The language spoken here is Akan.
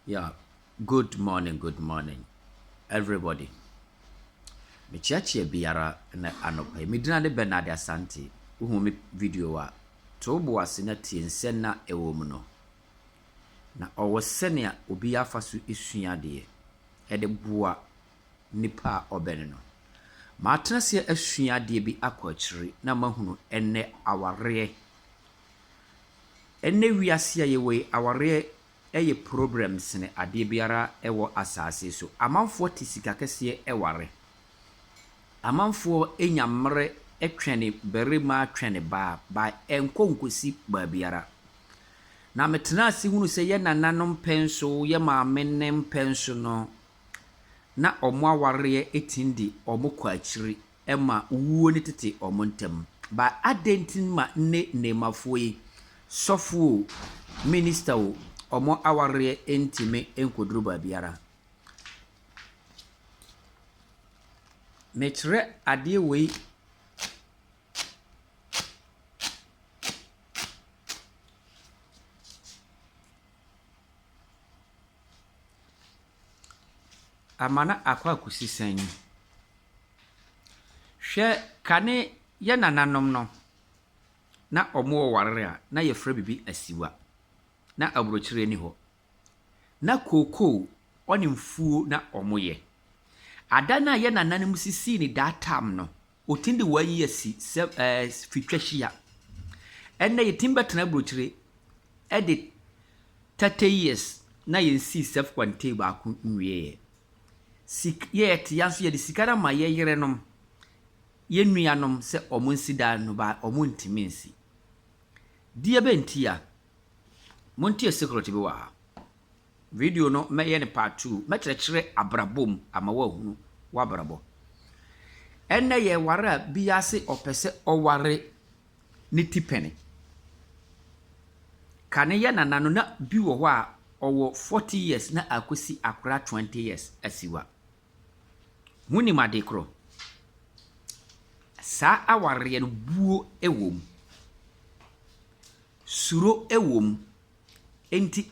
Yeah, good morning, everybody. Me chiachie biara na anopa. Me dina de Benard Asante. Uhu me video a to bo ase na tie nsen na ewo mu no. Na owo sene a obi afa so esua de de boa nipa a obene no. Ma atena se asua de bi akwachiri na mahunu enne aware. Enne wiase a yewe aware eye problems ne ade biara ewo asase so. Amanfo te sika kese eware. Amanfo enyamre etwene berima twene ba enkonkosi ba biara. Na metena ase hunu se ye nananom penso ye maame nem penso no na omo aware etindi omo kwachiri ema wuo ne tete omo ntem ba adentin ma ne nemafo yi sofo minister o omo aware entime enkoduru ba biara. Metre ade wei amana akwa kusisen hwe kane ye nananom no na omo ware a na ye fra bibi asiwa na abrochire ni ho na koko oni mfuo na omo ye adana ye nananom sisi ni datam no otindi wayi asi fitwahia enne yetimba tena abrochire edit 30 years na yensi self contain ba ku nwie yet yanso ye de sikara ma ye yerenom ye nuanom se omunsida no ba omuntiminsi die bentia montie secret bi wa video no meye ne part 2 mekyerɛkyerɛ abrabom ama wahunu wabrabo enne ye ware biase opese oware ne tipene kane ye nanano na bi wo ho a owo 40 years na akosi akora 20 years asiwa muni madekro sa aware no buo ewom suro ewom enti